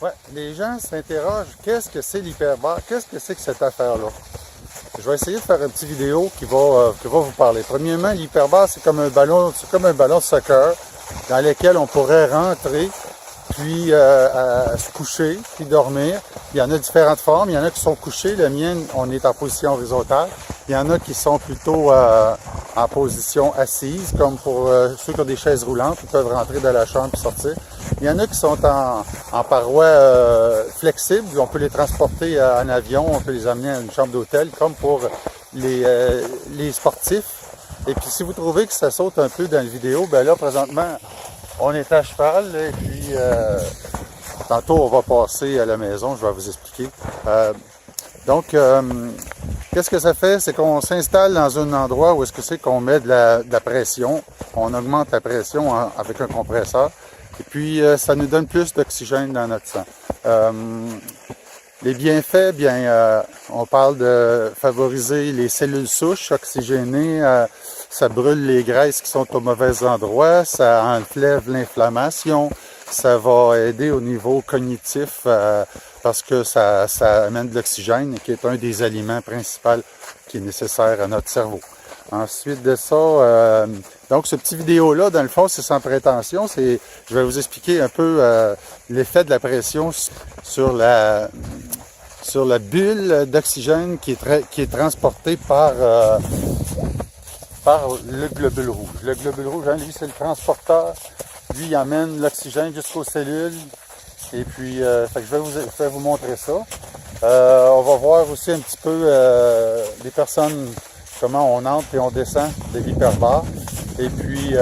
Ouais, les gens s'interrogent, qu'est-ce que c'est l'hyperbare? Qu'est-ce que c'est que cette affaire-là? Je vais essayer de faire une petite vidéo qui va vous parler. Premièrement, l'hyperbare, c'est comme un ballon de soccer dans lequel on pourrait rentrer, puis se coucher, puis dormir. Il y en a différentes formes. Il y en a qui sont couchés. Le mien, on est en position horizontale. Il y en a qui sont plutôt en position assise, comme pour ceux qui ont des chaises roulantes, ils peuvent rentrer dans la chambre et sortir. Il y en a qui sont en parois flexibles, on peut les transporter en avion, on peut les amener à une chambre d'hôtel, comme pour les sportifs. Et puis si vous trouvez que ça saute un peu dans la vidéo, ben là présentement, on est à cheval, et puis tantôt on va passer à la maison, je vais vous expliquer. Donc, qu'est-ce que ça fait? C'est qu'on s'installe dans un endroit où est-ce que c'est qu'on met de la pression. On augmente la pression avec un compresseur. Et puis, ça nous donne plus d'oxygène dans notre sang. Les bienfaits, bien, on parle de favoriser les cellules souches oxygénées. Ça brûle les graisses qui sont au mauvais endroit. Ça enlève l'inflammation. Ça va aider au niveau cognitif parce que ça amène de l'oxygène, qui est un des aliments principaux qui est nécessaire à notre cerveau. Ensuite de ça, donc ce petit vidéo-là, dans le fond, c'est sans prétention. Je vais vous expliquer un peu l'effet de la pression sur la bulle d'oxygène qui est transportée par le globule rouge. Le globule rouge, hein, lui, c'est le transporteur. Lui, il amène l'oxygène jusqu'aux cellules. Et puis, fait que je vais vous montrer ça. On va voir aussi un petit peu les personnes, comment on entre et on descend de l'hyperbare. Et puis,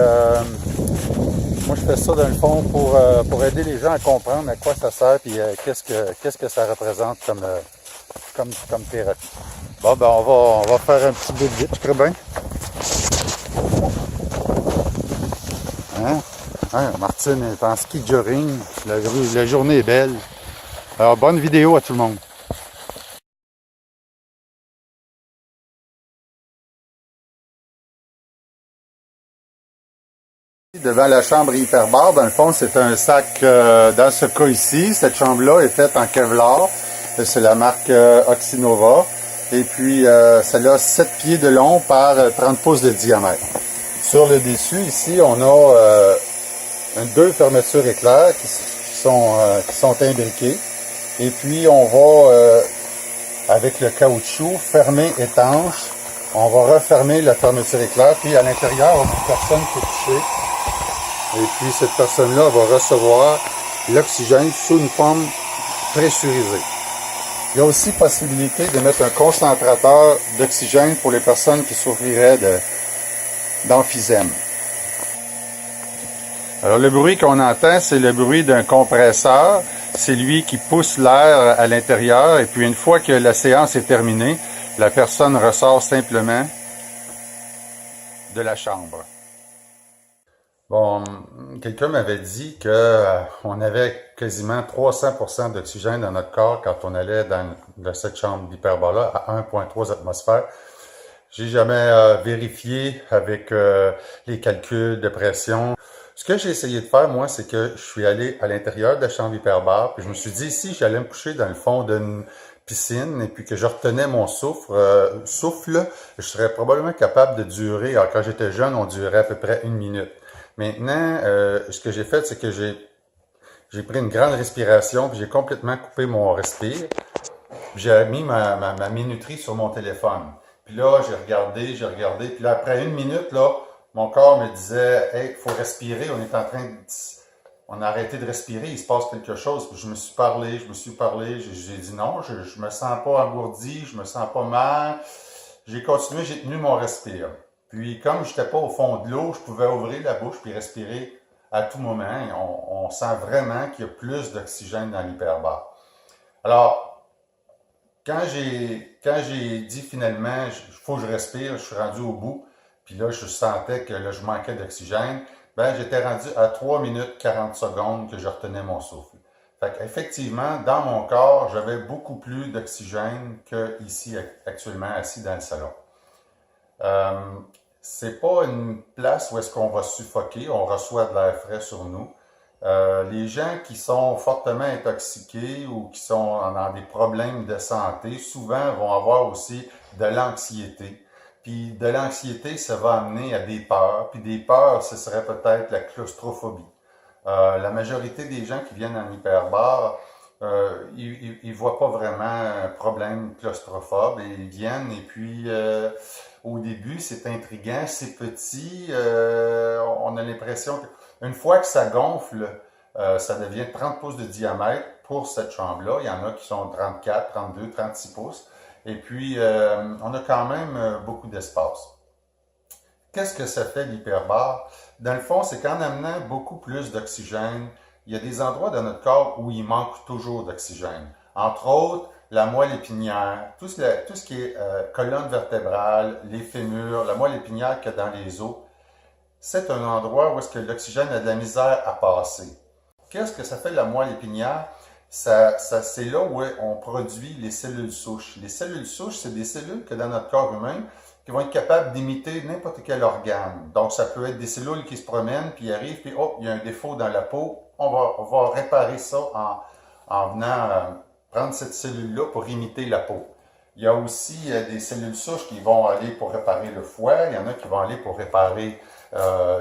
moi, je fais ça dans le fond pour aider les gens à comprendre à quoi ça sert et qu'est-ce que ça représente comme thérapie. Bon, ben, on va faire un petit bout de vite, je crois bien. Hein? Hein, Martine est en ski jogging. La journée est belle. Alors, bonne vidéo à tout le monde. Devant la chambre hyperbare, dans le fond, c'est un sac, dans ce cas ici, cette chambre-là est faite en Kevlar. C'est la marque Oxynova. Et puis, celle-là, 7 pieds de long par 30 pouces de diamètre. Sur le dessus, ici, on a deux fermetures éclairs qui sont imbriquées. Et puis, on va, avec le caoutchouc fermé étanche, on va refermer la fermeture éclair. Puis, à l'intérieur, on a une personne qui est touchée. Et puis, cette personne-là va recevoir l'oxygène sous une forme pressurisée. Il y a aussi possibilité de mettre un concentrateur d'oxygène pour les personnes qui souffriraient d'emphysème. Alors, le bruit qu'on entend, c'est le bruit d'un compresseur. C'est lui qui pousse l'air à l'intérieur. Et puis, une fois que la séance est terminée, la personne ressort simplement de la chambre. Bon, quelqu'un m'avait dit qu'on avait quasiment 300% d'oxygène dans notre corps quand on allait dans cette chambre d'hyperbare-là à 1,3 atmosphères. J'ai jamais vérifié avec les calculs de pression. Ce que j'ai essayé de faire, moi, c'est que je suis allé à l'intérieur de la chambre hyperbare, puis je me suis dit, si j'allais me coucher dans le fond d'une piscine et puis que je retenais mon souffle, je serais probablement capable de durer. Alors, quand j'étais jeune, on durait à peu près 1 minute. Maintenant, ce que j'ai fait, c'est que j'ai pris une grande respiration, puis j'ai complètement coupé mon respire. J'ai mis ma minuterie sur mon téléphone. Puis là, j'ai regardé. Puis là, après 1 minute, là, mon corps me disait, hey, il faut respirer, on a arrêté de respirer, il se passe quelque chose. Puis je me suis parlé, j'ai dit non, je me sens pas engourdi, je me sens pas mal. J'ai continué, j'ai tenu mon respire. Puis comme je n'étais pas au fond de l'eau, je pouvais ouvrir la bouche puis respirer à tout moment. Et on sent vraiment qu'il y a plus d'oxygène dans l'hyperbare. Alors, quand j'ai dit finalement, il faut que je respire, je suis rendu au bout, puis là, je sentais que là, je manquais d'oxygène, ben j'étais rendu à 3 minutes 40 secondes que je retenais mon souffle. Fait qu'effectivement, dans mon corps, j'avais beaucoup plus d'oxygène qu'ici, actuellement, assis dans le salon. C'est pas une place où est-ce qu'on va suffoquer, on reçoit de l'air frais sur nous. Les gens qui sont fortement intoxiqués ou qui sont dans des problèmes de santé, souvent vont avoir aussi de l'anxiété. Puis de l'anxiété, ça va amener à des peurs. Puis des peurs, ce serait peut-être la claustrophobie. La majorité des gens qui viennent en hyperbare, ils voient pas vraiment un problème claustrophobe et ils viennent et puis au début c'est intriguant, c'est petit, on a l'impression qu'une fois que ça gonfle, ça devient 30 pouces de diamètre pour cette chambre-là. Il y en a qui sont 34, 32, 36 pouces. Et puis, on a quand même beaucoup d'espace. Qu'est-ce que ça fait l'hyperbare? Dans le fond, c'est qu'en amenant beaucoup plus d'oxygène, il y a des endroits dans notre corps où il manque toujours d'oxygène. Entre autres, la moelle épinière, tout ce qui est colonne vertébrale, les fémurs, la moelle épinière qu'il y a dans les os, c'est un endroit où est-ce que l'oxygène a de la misère à passer. Qu'est-ce que ça fait la moelle épinière? C'est là où on produit les cellules souches. Les cellules souches, c'est des cellules que dans notre corps humain qui vont être capables d'imiter n'importe quel organe. Donc, ça peut être des cellules qui se promènent, puis arrivent, puis hop, il y a un défaut dans la peau. On va réparer ça en venant prendre cette cellule-là pour imiter la peau. Il y a aussi des cellules souches qui vont aller pour réparer le foie, il y en a qui vont aller pour réparer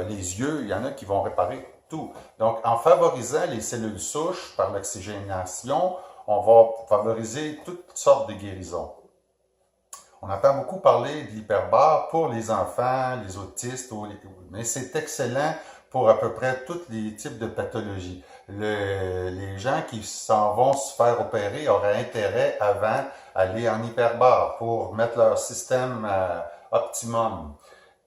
les yeux, il y en a qui vont réparer tout. Donc, en favorisant les cellules souches par l'oxygénation, on va favoriser toutes sortes de guérisons. On entend beaucoup parler de l'hyperbare pour les enfants, les autistes, mais c'est excellent pour à peu près tous les types de pathologies. Les gens qui s'en vont se faire opérer auraient intérêt avant aller en hyperbare pour mettre leur système optimum.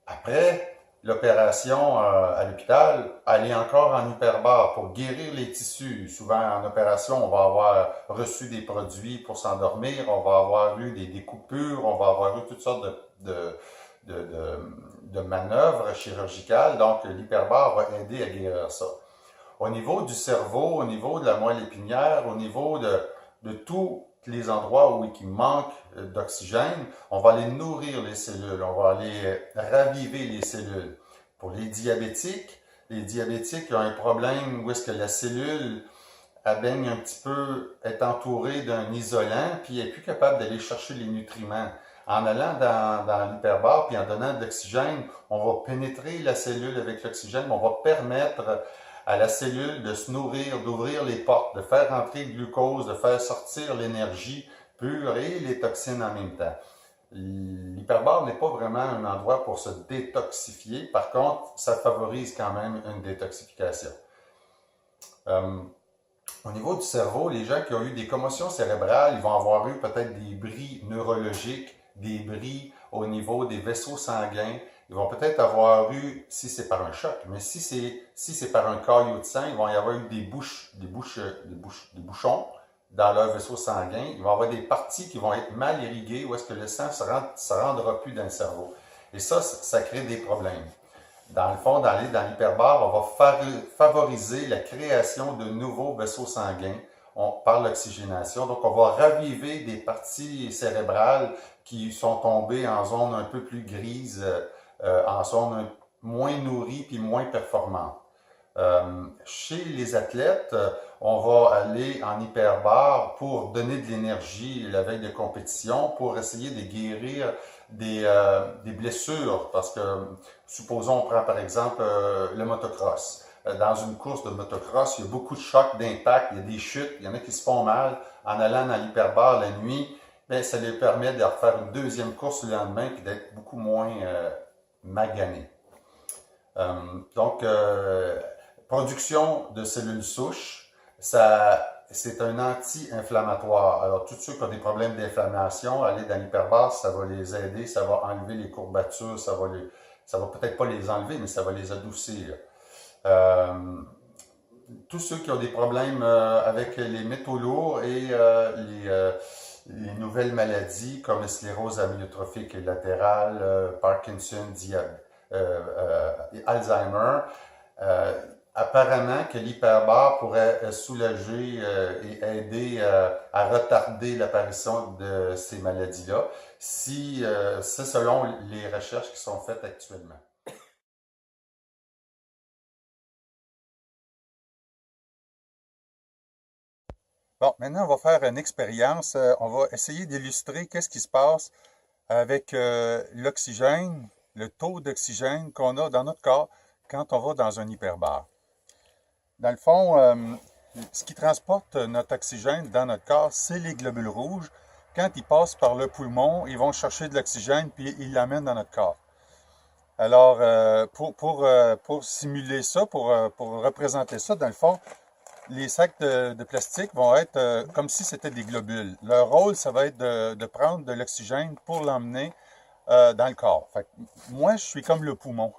Après l'opération à l'hôpital, aller encore en hyperbare pour guérir les tissus. Souvent en opération, on va avoir reçu des produits pour s'endormir, on va avoir eu des coupures, on va avoir eu toutes sortes de manœuvres chirurgicales. Donc l'hyperbare va aider à guérir ça. Au niveau du cerveau, au niveau de la moelle épinière, au niveau de tous les endroits où il manque d'oxygène, on va aller nourrir les cellules, on va aller raviver les cellules. Pour les diabétiques ont un problème où est-ce que la cellule elle baigne un petit peu, est entourée d'un isolant, puis elle n'est plus capable d'aller chercher les nutriments. En allant dans l'hyperbare, puis en donnant de l'oxygène, on va pénétrer la cellule avec l'oxygène, on va permettre à la cellule de se nourrir, d'ouvrir les portes, de faire entrer le glucose, de faire sortir l'énergie pure et les toxines en même temps. L'hyperbare n'est pas vraiment un endroit pour se détoxifier. Par contre, ça favorise quand même une détoxification. Au niveau du cerveau, les gens qui ont eu des commotions cérébrales, ils vont avoir eu peut-être des bris neurologiques, des bris au niveau des vaisseaux sanguins. Ils vont peut-être avoir eu, si c'est par un choc, mais si c'est par un caillot de sang, ils vont y avoir eu des bouchons dans leur vaisseau sanguin. Il va y avoir des parties qui vont être mal irriguées où est-ce que le sang ne se rendra plus dans le cerveau. Et ça crée des problèmes. Dans le fond, dans l'hyperbare, on va favoriser la création de nouveaux vaisseaux sanguins par l'oxygénation. Donc, on va raviver des parties cérébrales qui sont tombées en zone un peu plus grise, en zone moins nourrie puis moins performante. Chez les athlètes, on va aller en hyperbare pour donner de l'énergie la veille de compétition, pour essayer de guérir des blessures. Parce que, supposons, on prend par exemple le motocross. Dans une course de motocross, il y a beaucoup de chocs, d'impact, il y a des chutes, il y en a qui se font mal. En allant dans l'hyperbare la nuit, bien, ça leur permet de refaire une deuxième course le lendemain et d'être beaucoup moins maganés. Donc, production de cellules souches, c'est un anti-inflammatoire. Alors, tous ceux qui ont des problèmes d'inflammation, aller dans l'hyperbare, ça va les aider, ça va enlever les courbatures, ça va peut-être pas les enlever, mais ça va les adoucir. Tous ceux qui ont des problèmes avec les métaux lourds et les nouvelles maladies comme la sclérose amyotrophique latérale, Parkinson, Alzheimer, apparemment que l'hyperbare pourrait soulager et aider à retarder l'apparition de ces maladies-là, si c'est selon les recherches qui sont faites actuellement. Bon, maintenant, on va faire une expérience. On va essayer d'illustrer qu'est-ce qui se passe avec l'oxygène, le taux d'oxygène qu'on a dans notre corps quand on va dans un hyperbare. Dans le fond, ce qui transporte notre oxygène dans notre corps, c'est les globules rouges. Quand ils passent par le poumon, ils vont chercher de l'oxygène puis ils l'amènent dans notre corps. Alors, pour simuler ça, pour représenter ça, dans le fond, les sacs de plastique vont être comme si c'était des globules. Leur rôle, ça va être de prendre de l'oxygène pour l'emmener dans le corps. Fait que moi, je suis comme le poumon.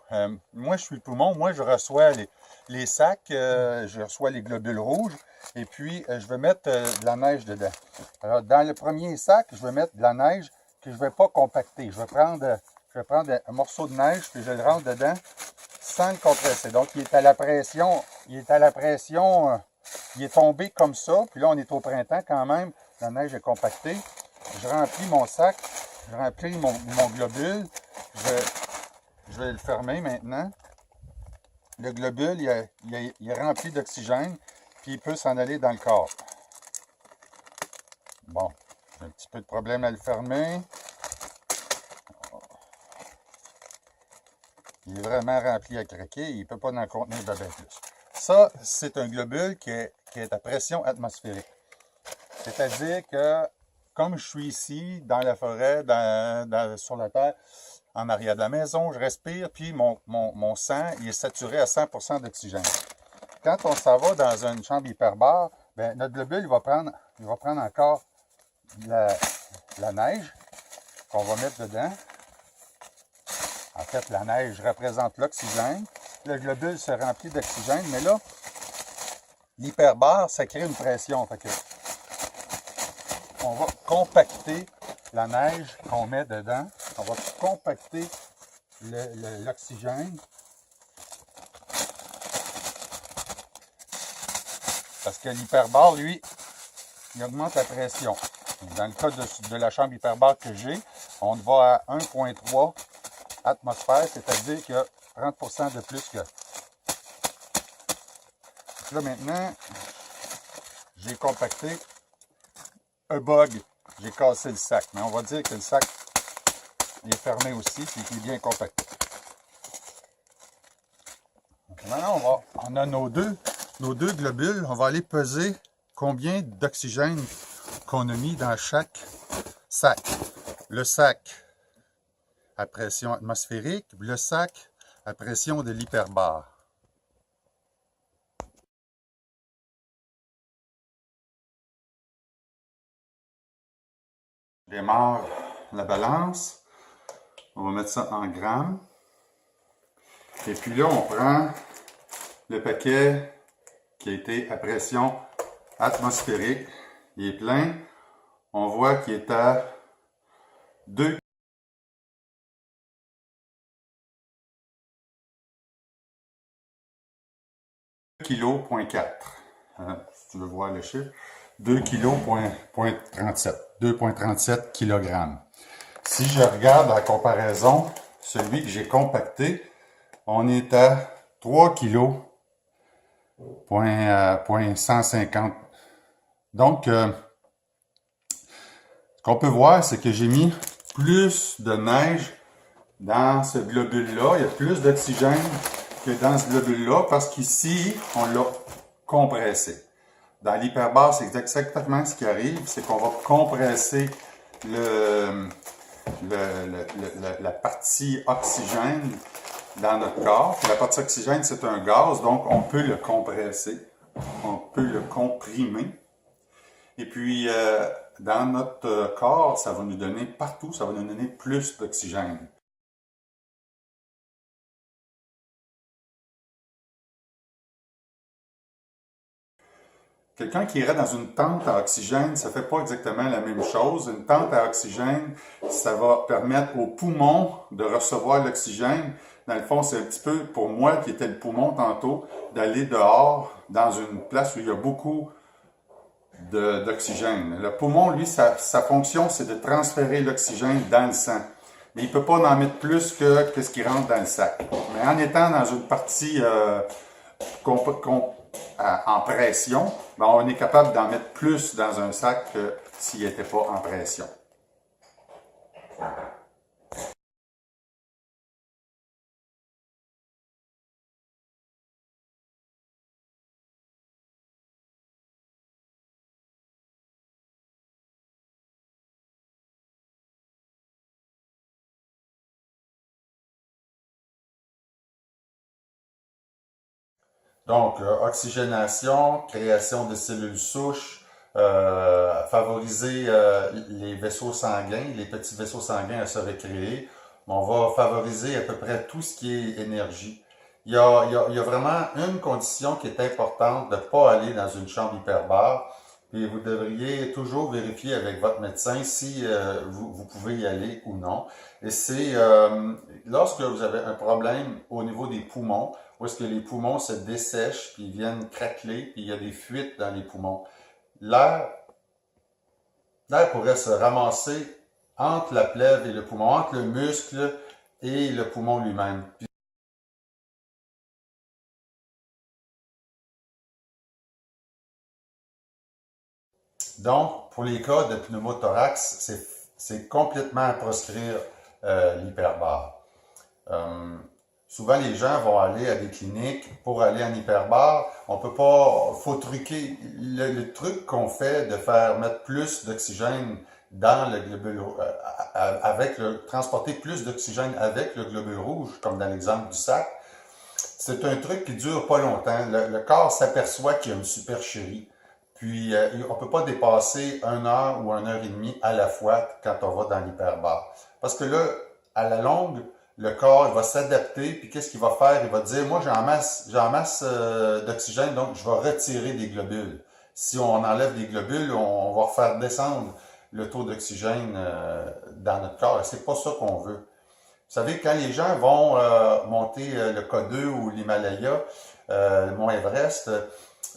Moi, je suis le poumon. Moi, je reçois les sacs, je reçois les globules rouges, et puis je vais mettre de la neige dedans. Alors, dans le premier sac, je vais mettre de la neige que je ne vais pas compacter. Je vais prendre un morceau de neige, puis je le rentre dedans sans le compresser. Donc, il est à la pression, il est tombé comme ça, puis là, on est au printemps quand même, la neige est compactée. Je remplis mon sac, je remplis mon globule, je vais le fermer maintenant. Le globule, il est rempli d'oxygène, puis il peut s'en aller dans le corps. Bon, j'ai un petit peu de problème à le fermer. Il est vraiment rempli à craquer, il ne peut pas en contenir de bien plus. Ça, c'est un globule qui est à pression atmosphérique. C'est-à-dire que, comme je suis ici, dans la forêt, sur la terre, en arrière de la maison, je respire, puis mon sang il est saturé à 100% d'oxygène. Quand on s'en va dans une chambre hyperbare, ben, notre globule il va prendre encore la neige qu'on va mettre dedans. En fait, la neige représente l'oxygène. Le globule se remplit d'oxygène, mais là, l'hyperbare, ça crée une pression. Fait que on va compacter la neige qu'on met dedans. On va compacter l'oxygène. Parce que l'hyperbare, lui, il augmente la pression. Dans le cas de la chambre hyperbare que j'ai, on va à 1,3 atmosphère, c'est-à-dire qu'il y a 30% de plus que. Là maintenant, j'ai compacté un bug. J'ai cassé le sac, mais on va dire que le sac est fermé aussi, puis qu'il est bien compacté. Donc maintenant, on a nos deux globules. On va aller peser combien d'oxygène qu'on a mis dans chaque sac. Le sac à pression atmosphérique, le sac à pression de l'hyperbare. Je démarre la balance. On va mettre ça en grammes. Et puis là, on prend le paquet qui a été à pression atmosphérique. Il est plein. On voit qu'il est à 2 kg,4. Si tu veux voir le chiffre, 2 kg,37. 2,37 kg. Si je regarde la comparaison, celui que j'ai compacté, on est à 3 kg, 150. Donc, ce qu'on peut voir, c'est que j'ai mis plus de neige dans ce globule-là. Il y a plus d'oxygène que dans ce globule-là parce qu'ici, on l'a compressé. Dans l'hyperbare, c'est exactement ce qui arrive, c'est qu'on va compresser la partie oxygène dans notre corps. La partie oxygène, c'est un gaz, donc on peut le compresser, on peut le comprimer. Et puis, dans notre corps, ça va nous donner partout, ça va nous donner plus d'oxygène. Quelqu'un qui irait dans une tente à oxygène, ça ne fait pas exactement la même chose. Une tente à oxygène, ça va permettre aux poumons de recevoir l'oxygène. Dans le fond, c'est un petit peu, pour moi, qui était le poumon tantôt, d'aller dehors, dans une place où il y a beaucoup d'oxygène. Le poumon, lui, sa fonction, c'est de transférer l'oxygène dans le sang. Mais il ne peut pas en mettre plus que ce qui rentre dans le sac. Mais en étant dans une partie en pression, ben on est capable d'en mettre plus dans un sac que s'il n'était pas en pression. Donc, oxygénation, création de cellules souches, favoriser les vaisseaux sanguins, les petits vaisseaux sanguins à se recréer. On va favoriser à peu près tout ce qui est énergie. Il y a vraiment une condition qui est importante de ne pas aller dans une chambre hyperbare. Et vous devriez toujours vérifier avec votre médecin si vous pouvez y aller ou non. Et c'est lorsque vous avez un problème au niveau des poumons, où est-ce que les poumons se dessèchent, puis ils viennent craqueler, puis il y a des fuites dans les poumons. L'air, l'air pourrait se ramasser entre la plèvre et le poumon, entre le muscle et le poumon lui-même. Donc, pour les cas de pneumothorax, c'est complètement à proscrire l'hyperbare. Euh, Souvent, les gens vont aller à des cliniques pour aller en hyperbare. On peut pas, faut truquer. Le truc qu'on fait de faire mettre plus d'oxygène dans le globule, transporter plus d'oxygène avec le globule rouge, comme dans l'exemple du sac, c'est un truc qui dure pas longtemps. Le corps s'aperçoit qu'il y a une supercherie. Puis, on ne peut pas dépasser 1 heure ou 1 heure et demie à la fois quand on va dans l'hyperbare. Parce que là, à la longue, le corps il va s'adapter, puis qu'est-ce qu'il va faire? Il va dire, moi j'ai en masse d'oxygène, donc je vais retirer des globules. Si on enlève des globules, on va faire descendre le taux d'oxygène dans notre corps. Et c'est pas ça qu'on veut. Vous savez, quand les gens vont monter le K2 ou l'Himalaya, le mont Everest,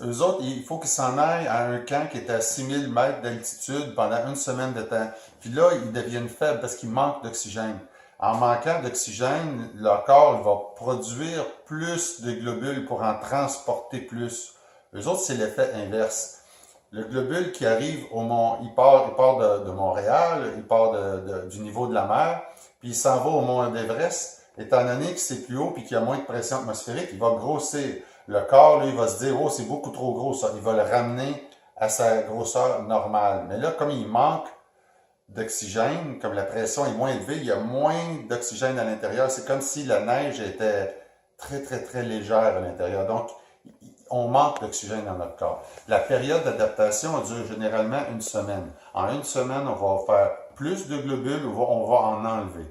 eux autres, il faut qu'ils s'en aillent à un camp qui est à 6000 mètres d'altitude pendant une semaine de temps. Puis là, ils deviennent faibles parce qu'ils manquent d'oxygène. En manquant d'oxygène, leur corps va produire plus de globules pour en transporter plus. Eux autres, c'est l'effet inverse. Le globule qui arrive au mont, il part de Montréal, il part du niveau de la mer, puis il s'en va au mont Everest. Étant donné que c'est plus haut puis qu'il y a moins de pression atmosphérique, il va grossir. Le corps, lui, il va se dire, oh, c'est beaucoup trop gros ça. Il va le ramener à sa grosseur normale. Mais là, comme il manque d'oxygène, comme la pression est moins élevée, il y a moins d'oxygène à l'intérieur. C'est comme si la neige était très, très, très légère à l'intérieur. Donc, on manque d'oxygène dans notre corps. La période d'adaptation dure généralement une semaine. En une semaine, on va faire plus de globules ou on va en enlever.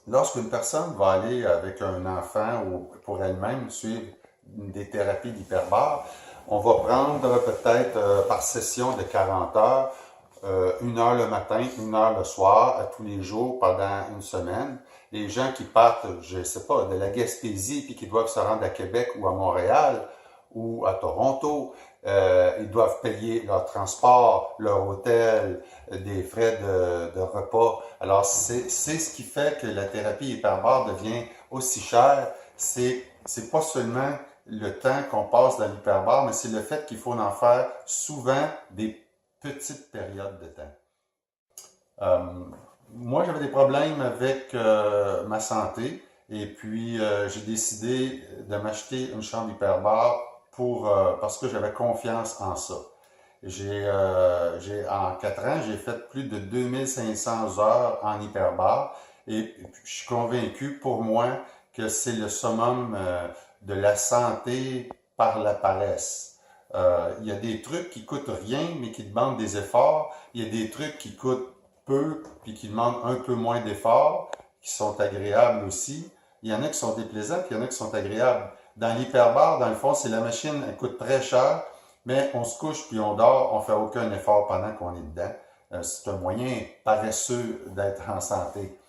Lorsqu'une personne va aller avec un enfant ou pour elle-même suivre des thérapies d'hyperbare, on va prendre peut-être par session de 40 heures, 1 heure le matin, 1 heure le soir, à tous les jours pendant une semaine. Les gens qui partent, je ne sais pas, de la Gaspésie puis qui doivent se rendre à Québec ou à Montréal ou à Toronto, ils doivent payer leur transport, leur hôtel, des frais de repas. Alors, c'est ce qui fait que la thérapie hyperbare devient aussi chère. C'est pas seulement le temps qu'on passe dans l'hyperbare, mais c'est le fait qu'il faut en faire souvent des petites périodes de temps. Euh, Moi, j'avais des problèmes avec ma santé et puis j'ai décidé de m'acheter une chambre hyperbare parce que j'avais confiance en ça. En 4 ans, j'ai fait plus de 2500 heures en hyperbare et je suis convaincu pour moi que c'est le summum de la santé par la paresse. Il y a des trucs qui coûtent rien mais qui demandent des efforts. Il y a des trucs qui coûtent peu puis qui demandent un peu moins d'efforts, qui sont agréables aussi. Il y en a qui sont déplaisants puis il y en a qui sont agréables. Dans l'hyperbare, dans le fond, c'est la machine, elle coûte très cher, mais on se couche puis on dort, on fait aucun effort pendant qu'on est dedans. C'est un moyen paresseux d'être en santé.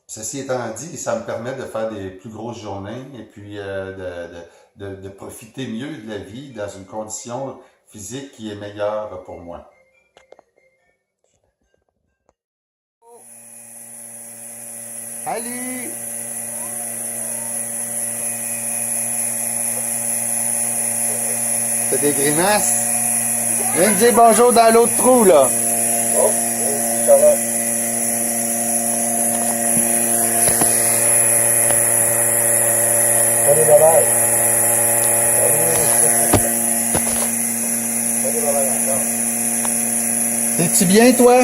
Ceci étant dit, ça me permet de faire des plus grosses journées et puis de profiter mieux de la vie dans une condition physique qui est meilleure pour moi. Allez! T'as des grimaces? Viens me dire bonjour dans l'autre trou, là. Oh, ça va. Salut, bye-bye. Salut, bye-bye encore. T'es-tu bien, toi?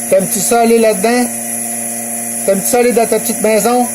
T'aimes-tu ça aller là-dedans? T'aimes-tu ça aller dans ta petite maison?